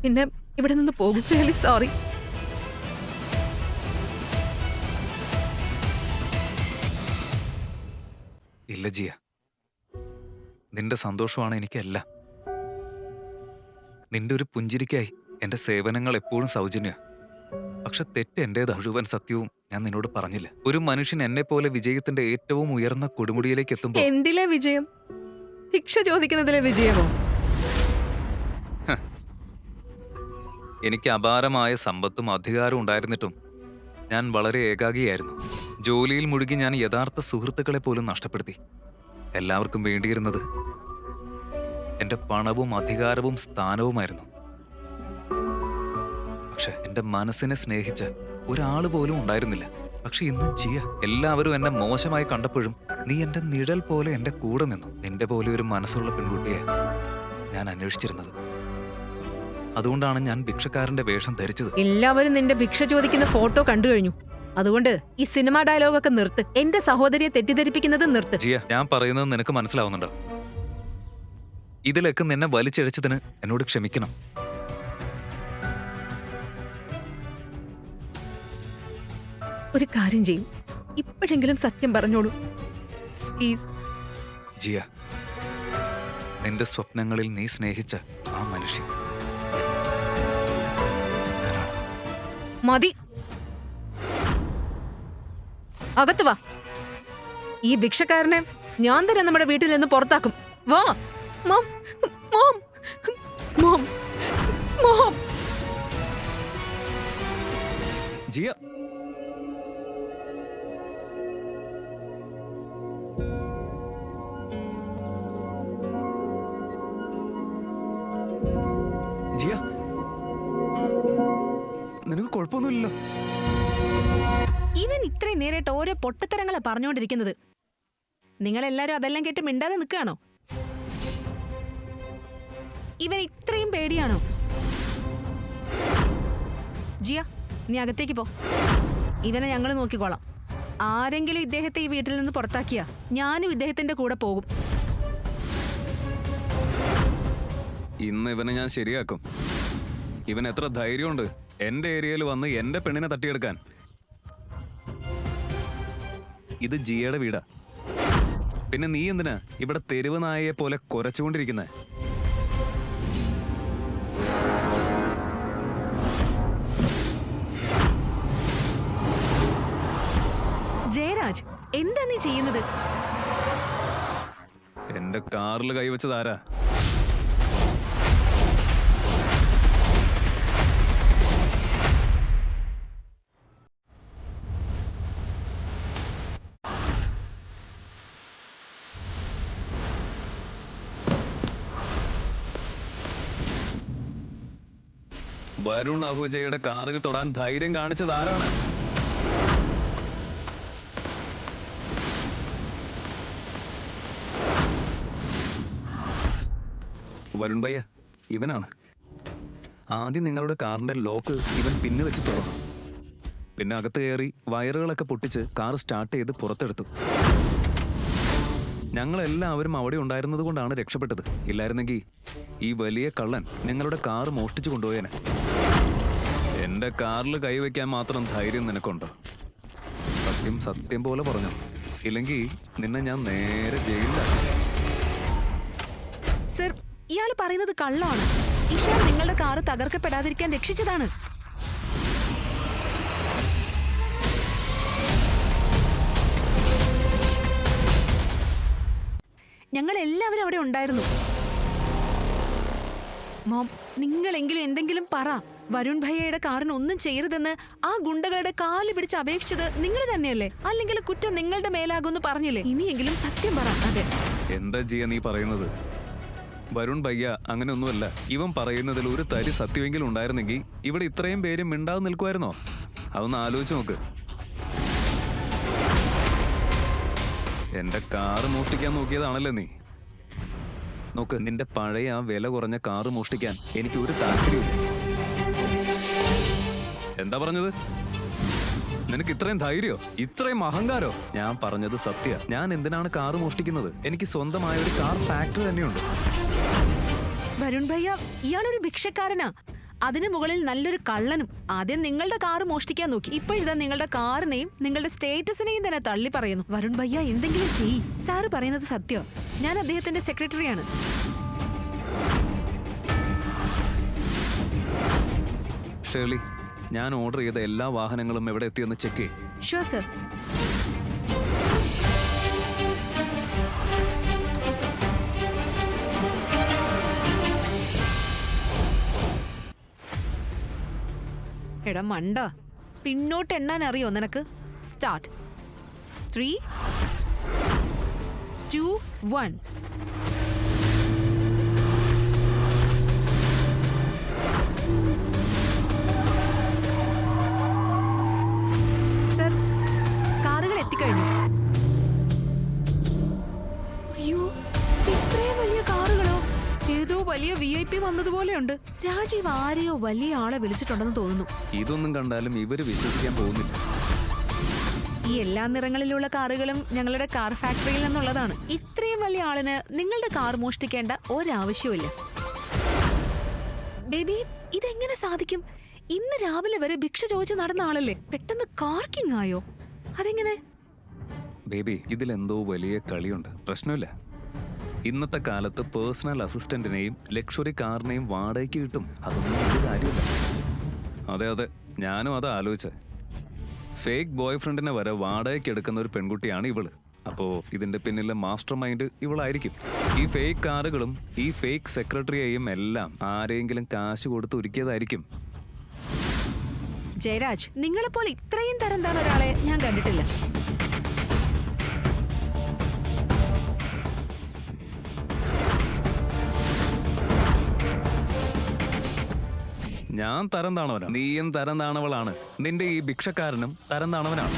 പിന്നെ ഇവിടെ നിന്ന് പോകും. Really sorry. ഇല്ല ജിയ, നിന്റെ സന്തോഷമാണ് എനിക്കെല്ലാം. നിന്റെ ഒരു പുഞ്ചിരിക്കായി എന്റെ സേവനങ്ങൾ എപ്പോഴും സൗജന്യ. പക്ഷെ തെറ്റ് എന്റേതാ. മുഴുവൻ സത്യവും ഞാൻ നിന്നോട് പറഞ്ഞില്ല. ഒരു മനുഷ്യൻ എന്നെ പോലെ വിജയത്തിന്റെ ഏറ്റവും ഉയർന്ന കൊടുമുടിയിലേക്ക് എത്തുമ്പോൾ എന്തിലെ വിജയം? ഭിക്ഷ ചോദിക്കുന്നതിലെ വിജയമോ? എനിക്ക് അപാരമായ സമ്പത്തും അധികാരവും ഉണ്ടായിരുന്നിട്ടും ഞാൻ വളരെ ഏകാഗിയായിരുന്നു. ജോലിയിൽ മുഴുകി ഞാൻ യഥാർത്ഥ സുഹൃത്തുക്കളെ പോലും നഷ്ടപ്പെടുത്തി. എല്ലാവർക്കും വേണ്ടിയിരുന്നത് എന്റെ പണവും അധികാരവും സ്ഥാനവുമായിരുന്നു. പക്ഷെ എന്റെ മനസ്സിനെ സ്നേഹിച്ച ഒരാള് പോലും ഉണ്ടായിരുന്നില്ല. പക്ഷെ ഇന്ന് ജിയ, എല്ലാവരും എന്നെ മോശമായി കണ്ടപ്പോഴും നീ എന്റെ നിഴൽ പോലെ എന്റെ കൂടെ നിന്നു. നിന്റെ പോലെ ഒരു മനസ്സുള്ള പെൺകുട്ടിയെ ഞാൻ അന്വേഷിച്ചിരുന്നത്. അതുകൊണ്ടാണ് ഞാൻ ഭിക്ഷക്കാരന്റെ വേഷം ധരിച്ചത്. എല്ലാവരും നിന്റെ ഭിക്ഷ ചോദിക്കുന്ന ഫോട്ടോ കണ്ടു കഴിഞ്ഞു. അതുകൊണ്ട് ഈ സിനിമ ഡയലോഗൊക്കെ നിർത്ത്. എന്റെ സഹോദരിയെ തെറ്റിദ്ധരിപ്പിക്കുന്നത് നിർത്ത്. ജിയ, ഞാൻ പറയുന്നത് നിനക്ക് മനസ്സിലാവുന്നുണ്ടോ? ഇതിലൊക്കെ നിന്നെ വലിച്ചഴിച്ചതിന് എന്നോട് ക്ഷമിക്കണം. ഒരു കാര്യം ചെയ്യും, ഇപ്പോഴെങ്കിലും സത്യം പറഞ്ഞോളൂ പ്ലീസ്. ജിയ, നിന്റെ സ്വപ്നങ്ങളിൽ നീ സ്നേഹിച്ച ആ മനുഷ്യൻ മതി. അകത്ത് വാ. ഈ ഭിക്ഷക്കാരനെ ഞാൻ തന്നെ നമ്മുടെ വീട്ടിൽ നിന്ന് പുറത്താക്കും. വാ. Mom, mom, mom, mom. Jiya, Jiya, നിനക്ക് കുഴപ്പമൊന്നുമില്ലല്ലോ? ഇവൻ ഇത്രയും നേരിട്ട് ഓരോ പൊട്ടത്തരങ്ങളെ പറഞ്ഞുകൊണ്ടിരിക്കുന്നത്. നിങ്ങളെല്ലാരും അതെല്ലാം കേട്ട് മിണ്ടാതെ നിൽക്കുകയാണോ? ഇവൻ ഇത്രയും പേടിയാണോ? ജിയ, നീ അകത്തേക്ക് പോ. ഇവനെ ഞങ്ങൾ നോക്കിക്കോളാം. ആരെങ്കിലും ഇദ്ദേഹത്തെ ഈ വീട്ടിൽ നിന്ന് പുറത്താക്കിയാ ഞാനും ഇദ്ദേഹത്തിന്റെ കൂടെ പോകും. ഇന്ന് ഇവനെ ഞാൻ ശരിയാക്കും. ഇവൻ എത്ര ധൈര്യമുണ്ട് എന്റെ ഏരിയയിൽ വന്ന് എന്റെ പെണ്ണിനെ തട്ടിയെടുക്കാൻ. ഇത് ജിയയുടെ വീടാ. പിന്നെ നീ എന്തിനാ ഇവിടെ തെരുവ് നായയെ പോലെ കുരച്ചുകൊണ്ടിരിക്കുന്നേ? ജയരാജ്, എന്താ നീ ചെയ്യുന്നത്? എന്റെ കാറിൽ കൈവച്ചതാരാ? വരുൺ അഹൂജയുടെ കാറിൽ തൊടാൻ ധൈര്യം കാണിച്ചത് ആരാണ്? വരുൺ ഭയ്യ, ഇവനാണ്. ആദ്യം നിങ്ങളുടെ കാറിന്റെ ലോക്ക് ഇവൻ പിന്നെ വെച്ച് തുറന്നു. പിന്നെ അകത്ത് കയറി വയറുകളൊക്കെ പൊട്ടിച്ച് കാർ സ്റ്റാർട്ട് ചെയ്ത് പുറത്തെടുത്തു. ഞങ്ങളെല്ലാവരും അവിടെ ഉണ്ടായിരുന്നത് കൊണ്ടാണ് രക്ഷപ്പെട്ടത്. ഇല്ലായിരുന്നെങ്കിൽ ഈ വലിയ കള്ളൻ നിങ്ങളുടെ കാർ മോഷ്ടിച്ചു കൊണ്ടുപോയേനെ. എന്റെ കാറിൽ കൈവയ്ക്കാൻ മാത്രം ധൈര്യം നിനക്കുണ്ടോ? സത്യം സത്യം പോലെ പറഞ്ഞു, ഇല്ലെങ്കിൽ നിന്നെ ഞാൻ നേരെ ജയിലിലാക്കി. സർ, ഇയാൾ പറയുന്നത് കള്ളമാണ്. ഇഷാൻ നിങ്ങളുടെ കാറ് തകർക്കപ്പെടാതിരിക്കാൻ രക്ഷിച്ചതാണ്. ഞങ്ങൾ എല്ലാവരും അവിടെ ഉണ്ടായിരുന്നു. മോം, നിങ്ങളെങ്കിലും എന്തെങ്കിലും പറ. വരുൺ ഭയ്യയുടെ കാറിന് ഒന്നും ചെയ്യരുതെന്ന് ആ ഗുണ്ടകളുടെ കാല് പിടിച്ച് അപേക്ഷിച്ചത് നിങ്ങൾ തന്നെയല്ലേ? അല്ലെങ്കിൽ കുറ്റം നിങ്ങളുടെ മേലാകുമെന്ന് പറഞ്ഞില്ലേ? ഇനിയെങ്കിലും സത്യം പറ. അതെ. എന്താ ജിയ നീ പറയുന്നത്? വരുൺ ഭയ്യ അങ്ങനെയൊന്നുമല്ല. ഇവൻ പറയുന്നതിൽ ഒരു തരി സത്യമെങ്കിലും ഉണ്ടായിരുന്നെങ്കിൽ ഇവിടെ ഇത്രയും പേര് മിണ്ടാതെ നിൽക്കുമായിരുന്നോ? അതൊന്ന് ആലോചിച്ച് നോക്ക്. എന്റെ കാറ് മോഷ്ടിക്കാൻ നോക്കിയതാണല്ലോ നീ. നോക്ക്, നിന്റെ പഴയ ആ വില കുറഞ്ഞ കാറ് മോഷ്ടിക്കാൻ എനിക്ക് ഒരു താല്പര്യമില്ല. എന്താ പറഞ്ഞത്? നിനക്ക് ഇത്രയും ധൈര്യോ, ഇത്രയും അഹങ്കാരോ? ഞാൻ പറഞ്ഞത് സത്യ. ഞാൻ എന്തിനാണ് കാറ് മോഷ്ടിക്കുന്നത്? എനിക്ക് സ്വന്തമായ ഒരു കാർ ഫാക്ടറി തന്നെയുണ്ട്. വരുൺ ഭയ്യ, ഇയാളൊരു ഭിക്ഷക്കാരനാ. അതിനു മുകളിൽ നല്ലൊരു കള്ളനും. ആദ്യം നിങ്ങളുടെ കാറ് മോഷ്ടിക്കാൻ നോക്കി, ഇപ്പോഴിതാ നിങ്ങളുടെ കാറിനെയും നിങ്ങളുടെ സ്റ്റേറ്റസിനെയും തന്നെ തള്ളി പറയുന്നു. വരുൺ ഭയ്യ എന്തെങ്കിലും ചെയ്യ്. സാറ് പറയുന്നത് സത്യം. ഞാൻ അദ്ദേഹത്തിന്റെ സെക്രട്ടറിയാണ്. ഷേർലി, ഞാൻ ഓർഡർ ചെയ്ത എല്ലാ വാഹനങ്ങളും എവിടെ എത്തിയെന്ന് ചെക്ക് ചെയ്യും. Sure sir. എടാ മണ്ട, പിന്നോട്ട് എണ്ണാൻ അറിയോ നിനക്ക്? സ്റ്റാർട്ട്. 3, 2, 1. സർ, കാറുകൾ എത്തിക്കഴിഞ്ഞു. അയ്യോ, ഇത്രയും വലിയ കാറുകളോ? ഏതോ വലിയ VIP വന്നതുപോലെയുണ്ട്. രാജീവ് ആരെയോ വലിയ ആളെ വിളിച്ചിട്ടുണ്ടെന്ന് തോന്നുന്നു. ഇതൊന്നും കണ്ടാലും ഇവര് വിശ്വസിക്കാൻ പോകുന്നില്ല. ഈ എല്ലാ നിറങ്ങളിലുള്ള കാറുകളും ഞങ്ങളുടെ കാർ ഫാക്ടറിയിൽ നിന്നുള്ളതാണ്. ഇത്രയും വലിയ ആളിന് നിങ്ങളുടെ കാർ മോഷ്ടിക്കേണ്ട ഒരാവശ്യമില്ല. ബേബി, ഇതെങ്ങനെ സാധിക്കും? ഇന്ന് രാവിലെ വരെ ഭിക്ഷ ചോദിച്ച് നടന്ന ആളല്ലേ, പെട്ടെന്ന് കാർക്കിംഗ് ആയോ? അതെങ്ങനെ? ബേബി, ഇതിലെന്തോ വലിയ കളിയുണ്ട്. പ്രശ്നമില്ല. ഇന്നത്തെ കാലത്ത് പേഴ്സണൽ അസിസ്റ്റന്റിനെയും ലക്ഷറി കാറിനെയും വാടകയ്ക്ക് കിട്ടും. അതൊന്നും ഒരു കാര്യമില്ല. അതെ, ഞാനും അത് ആലോചിച്ചത്. ഫേക്ക് ബോയ് ഫ്രണ്ടിനെ വരെ വാടകയ്ക്ക് എടുക്കുന്ന ഒരു പെൺകുട്ടിയാണ് ഇവള്. അപ്പോ ഇതിന്റെ പിന്നിലെ മാസ്റ്റർ മൈൻഡ് ഇവളായിരിക്കും. ഈ ഫേക്ക് കാറുകളും ഈ ഫേക്ക് സെക്രട്ടറിയെയും എല്ലാം ആരെങ്കിലും കാശ് കൊടുത്ത് ഒരുക്കിയതായിരിക്കും. ജയരാജ്, നിങ്ങളെപ്പോലെ ഇത്രയും തരം താണ ഒരാളെ ഞാൻ കണ്ടിട്ടില്ല. ഞാൻ തരം താണവനാണ്, നീയും തരം താണവളാണ്. നിന്റെ ഈ ഭിക്ഷക്കാരനും തരം താണവനാണ്.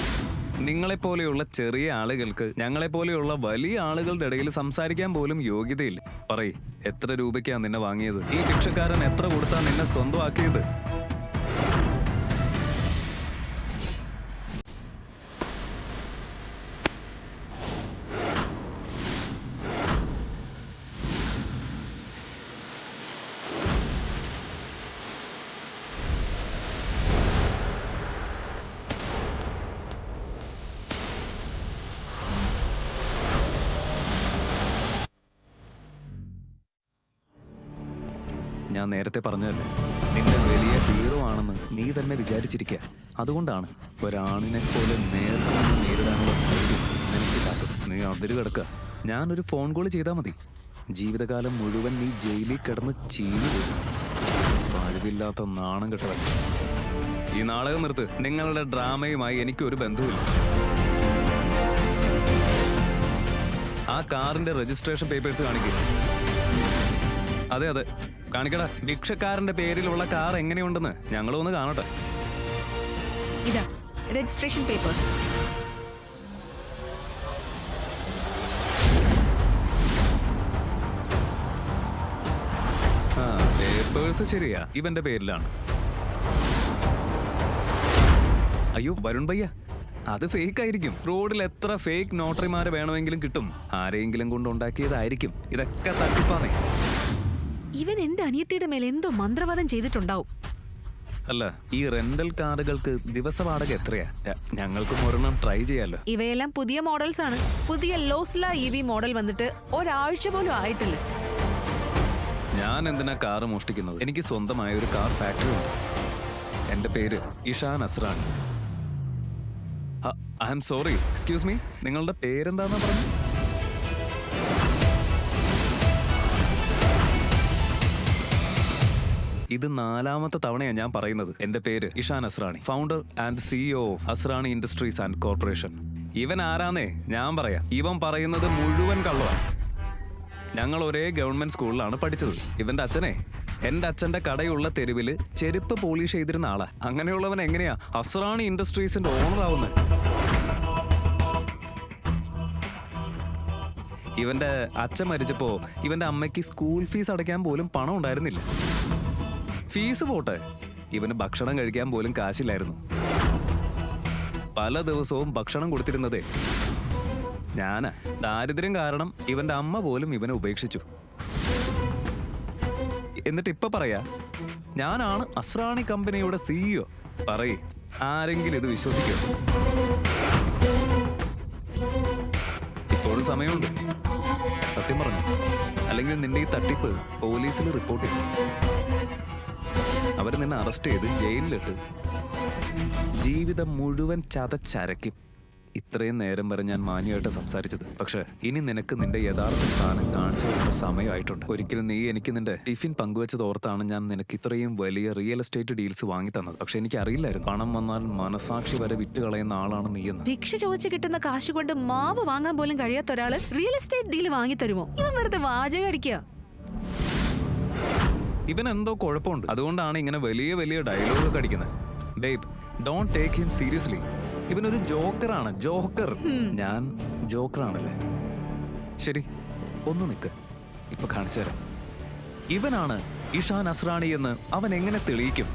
നിങ്ങളെപ്പോലെയുള്ള ചെറിയ ആളുകൾക്ക് ഞങ്ങളെപ്പോലെയുള്ള വലിയ ആളുകളുടെ ഇടയിൽ സംസാരിക്കാൻ പോലും യോഗ്യതയില്ല. പറയ്, എത്ര രൂപയ്ക്കാ നിന്നെ വാങ്ങിയത്? ഈ ഭിക്ഷക്കാരൻ എത്ര കൊടുത്താ നിന്നെ സ്വന്തമാക്കിയത്? ഞാൻ നേരത്തെ പറഞ്ഞതല്ലേ, നിന്റെ വലിയ ഹീറോ ആണെന്ന് നീ തന്നെ വിചാരിച്ചിരിക്കുക. അതുകൊണ്ടാണ് ഒരാണിനെ പോലെ നേരിടാനുള്ള ധൈര്യം നിനക്കില്ലാത്തത്. നീ അതിര് കിടക്കുക. ഞാനൊരു ഫോൺ കോൾ ചെയ്താൽ മതി, ജീവിതകാലം മുഴുവൻ നീ ജയിലിൽ കിടന്ന് ചീഞ്ഞു പോകും. കഴിവില്ലാത്ത നാണം കെട്ടവൻ. ഈ നാടകം നിർത്ത്. നിങ്ങളുടെ ഡ്രാമയുമായി എനിക്കൊരു ബന്ധവുമില്ല. ആ കാറിന്റെ രജിസ്ട്രേഷൻ പേപ്പേഴ്സ് കാണിക്കുക. അതെ, കാണിക്കടാ. ഭിക്ഷക്കാരന്റെ പേരിലുള്ള കാർ എങ്ങനെയുണ്ടെന്ന് ഞങ്ങളൊന്ന് കാണട്ടെ. ഇതാ രജിസ്ട്രേഷൻ പേപ്പേഴ്സ്. പേപ്പേഴ്സ് ശരിയാ, ഇവന്റെ പേരിലാണ്. അയ്യോ വരുൺ ഭയ്യ, അത് ഫേക്ക് ആയിരിക്കും. റോഡിൽ എത്ര ഫേക്ക് നോട്ടറിമാരെ വേണമെങ്കിലും കിട്ടും. ആരെങ്കിലും കൊണ്ട് ഉണ്ടാക്കിയതായിരിക്കും. ഇതൊക്കെ തട്ടിപ്പാന്നേ. ഇവൻ എന്റെ അനിയത്തിയുടെ മേലെ എന്തോ മന്ത്രവാദം ചെയ്തിട്ടുണ്ടാവും. അല്ല, ഈ റെന്റൽ കാറുകൾക്ക് ദിവസ വാടക എത്രയാ? ഞങ്ങൾക്കും ഒരെണ്ണം ട്രൈ ചെയ്യാലോ. ഇവയെല്ലാം പുതിയ മോഡൽസ് ആണ്. പുതിയ ലോസ്ല EV മോഡൽ വന്നിട്ട് ഒരാഴ്ച പോലും ആയിട്ടില്ല. ഞാൻ എന്തിനാ കാറ് മോഷ്ടിക്കുന്നത്? എനിക്ക് സ്വന്തമായ ഒരു കാർ ഫാക്ടറി ഉണ്ട്. എന്റെ പേര് Ishaan Asrani. I am sorry, excuse me, നിങ്ങളുടെ പേരെന്താന്നാ പറഞ്ഞു? ഇത് 4ാമത്തെ തവണയാണ് ഞാൻ പറയുന്നത്. എന്റെ പേര് Ishaan Asrani, founder and CEO of Asrani industries and corporation. ഇവൻ ആരാന്നേ ഞാൻ പറയാം. ഇവൻ പറയുന്നത് മുഴുവൻ കള്ളമാണ്. ഞങ്ങൾ ഒരേ ഗവൺമെന്റ് സ്കൂളിലാണ് പഠിച്ചത്. ഇവന്റെ അച്ഛനെ എന്റെ അച്ഛന്റെ കടയുള്ള തെരുവില് ചെരുപ്പ് പോളിഷ് ചെയ്തിരുന്ന ആളാ. അങ്ങനെയുള്ളവൻ എങ്ങനെയാ അസ്രാണി ഇൻഡസ്ട്രീസിന്റെ ഓണർ ആവുന്നത്? ഇവന്റെ അച്ഛൻ മരിച്ചപ്പോ ഇവന്റെ അമ്മയ്ക്ക് സ്കൂൾ ഫീസ് അടയ്ക്കാൻ പോലും പണം ഉണ്ടായിരുന്നില്ല. ഫീസ് പോട്ടെ, ഇവന് ഭക്ഷണം കഴിക്കാൻ പോലും കാശില്ലായിരുന്നു. പല ദിവസവും ഭക്ഷണം കൊടുത്തിരുന്നതേ ഞാനാ. ദാരിദ്ര്യം കാരണം ഇവന്റെ അമ്മ പോലും ഇവനെ ഉപേക്ഷിച്ചു. എന്നിട്ട് ഇപ്പൊ പറയാ ഞാനാണ് അസ്രാണി കമ്പനിയുടെ CEO. പറയ്, ആരെങ്കിലും ഇത് വിശ്വസിക്കോ? ഇപ്പോഴും സമയമുണ്ട്. സത്യം പറഞ്ഞു, അല്ലെങ്കിൽ നിന്റെ ഈ തട്ടിപ്പ് പോലീസിൽ റിപ്പോർട്ട് ചെയ്യും. അവർ നിന്നെ അറസ്റ്റ് ചെയ്ത് ജയിലിലിട്ട് ജീവിതം മുഴുവൻ ചതച്ചരയ്ക്കും. ഇത്രയും നേരം വരെ ഞാൻ മാന്യമായിട്ട് സംസാരിച്ചത്. പക്ഷെ ഇനി നിനക്ക് നിന്റെ യഥാർത്ഥ സ്ഥാനം കാണിച്ചു തരുന്ന സമയമായിട്ടുണ്ട്. ഒരിക്കലും നീ എനിക്ക് നിന്റെ ടിഫിൻ പങ്കുവെച്ചത് ഓർത്താണ് ഞാൻ നിനക്ക് ഇത്രയും വലിയ റിയൽ എസ്റ്റേറ്റ് ഡീൽസ് വാങ്ങി തന്നത്. പക്ഷെ എനിക്ക് അറിയില്ലായിരുന്നു പണം വന്നാൽ മനസാക്ഷി വരെ വിറ്റ് കളയുന്ന ആളാണ് നീയെന്ന്. ഭിക്ഷ ചോദിച്ച് കിട്ടുന്ന കാശ് കൊണ്ട് മാവ് വാങ്ങാൻ പോലും കഴിയാത്ത ഒരാള് റിയൽ എസ്റ്റേറ്റ് ഡീൽ വാങ്ങി തരുമോ? ഇവൻ വെറുതെ വാചകം അടിക്കുക. ഇവൻ എന്തോ കുഴപ്പമുണ്ട്. അതുകൊണ്ടാണ് ഇങ്ങനെ വലിയ വലിയ ഡയലോഗ് അടിക്കുന്നത്. Babe, don't take him seriously. ഇവനൊരു ജോക്കറാണ്. ജോക്കർ. ഞാൻ ജോക്കറാണല്ലേ? ശരി, ഒന്ന് നിൽക്ക്, ഇപ്പൊ കാണിച്ചു തരാം. ഇവനാണ് ഇഷാൻ അസ്രാണി എന്ന് അവൻ എങ്ങനെ തെളിയിക്കും?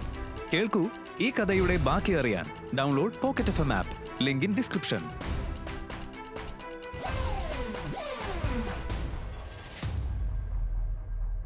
കേൾക്കൂ, ഈ കഥയുടെ ബാക്കി അറിയാൻ download pocket FM app. Link in description.